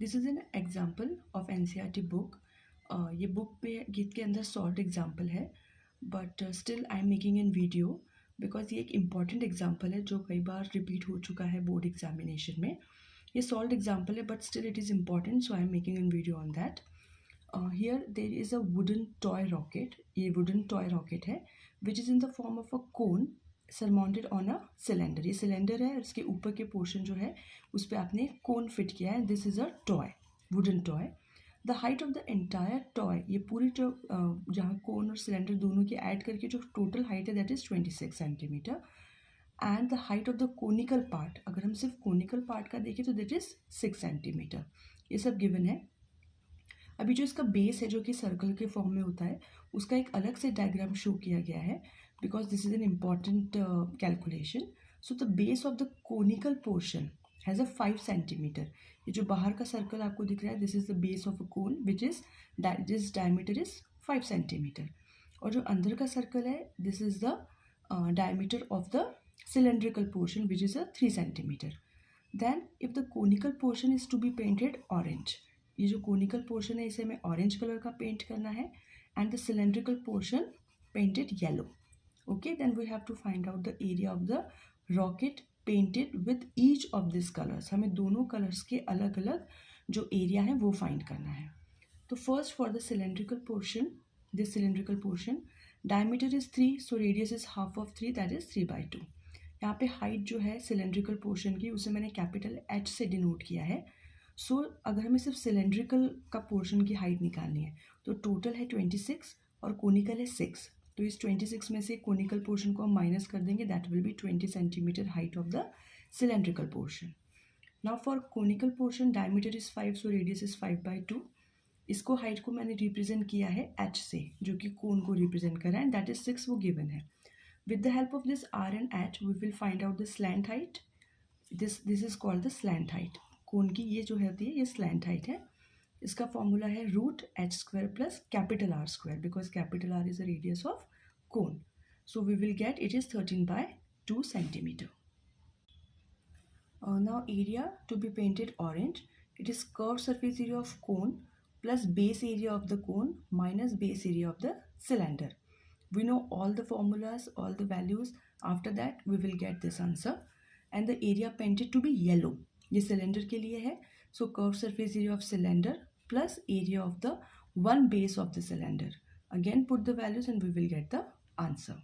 This is an example of NCERT book. ये book पे गीत के अंदर सॉल्ट एग्जाम्पल है, but still I am making an video because ये एक इम्पॉर्टेंट एग्जाम्पल है जो कई बार रिपीट हो चुका है बोर्ड एग्जामिनेशन में। ये सॉल्ट एग्जाम्पल है but still it is important, so I am making an video on that. Here there is a wooden toy rocket. ये वुडन टॉय रॉकेट है which is in the form of a cone surmounted on a cylinder. ये cylinder है और इसके ऊपर के portion जो है उस पर आपने कोन फिट किया है। This is a toy, wooden toy. The height of the entire toy, ये पूरी जो जहाँ कोन और सिलेंडर दोनों की ऐड करके जो टोटल हाइट है that is 26 centimetre. And the height of the conical part, अगर हम सिर्फ कोनिकल पार्ट का देखें तो दैट इज़ 6 सेंटीमीटर। ये सब गिवन है। अभी जो इसका बेस है जो कि सर्कल के फॉर्म में होता है, उसका एक अलग से डायग्राम शो किया गया है because this is an important calculation. So the base of the conical portion has a 5 centimetre. ये जो बाहर का सर्कल आपको दिख रहा है this is the base of a cone which is this diameter is 5 centimetre. और जो अंदर का सर्कल है this is the diameter of the cylindrical portion which is a 3 centimeter. Then if the conical portion is to be painted orange, ये जो conical portion है इसे हमें orange कलर का पेंट करना है and the cylindrical portion painted yellow. Okay, then we have to find out the area of the rocket painted with each of these colors. हमें दोनों कलर्स के अलग अलग जो एरिया है वो फाइंड करना है। तो first for the cylindrical portion, this cylindrical portion diameter is 3, so radius is half of 3, that is 3/2. यहाँ पे हाइट जो है सिलेंड्रिकल पोर्शन की उसे मैंने कैपिटल एच से डिनोट किया है। सो अगर हमें सिर्फ सिलेंड्रिकल का पोर्शन की हाइट निकालनी है तो टोटल है 26 और कोनिकल है 6। तो इस 26 में से कोनिकल पोर्शन को हम माइनस कर देंगे, that will be 20 centimetre height of the cylindrical portion. Now for conical portion diameter is 5, so radius is 5/2। इसको हाइट को मैंने रिप्रेजेंट किया है एच से जो कि कोन को रिप्रेजेंट कर रहा है, दैट इज 6, वो गिवन है। With the help of this r and h, we will find out the slant height. This is called the slant height. कोन की ये जो होती है ये slant height है। इसका फॉर्मूला है √h² plus capital R square because capital R is the radius of cone. So we will get it is 13/2 centimeter. Now area to be painted orange. It is curved surface area of cone plus base area of the cone minus base area of the cylinder. We know all the formulas, all the values. After that we will get this answer. And the area painted to be yellow. ये cylinder के लिए है. So curved surface area of cylinder plus area of the one base of the cylinder. Again put the values and we will get the answer.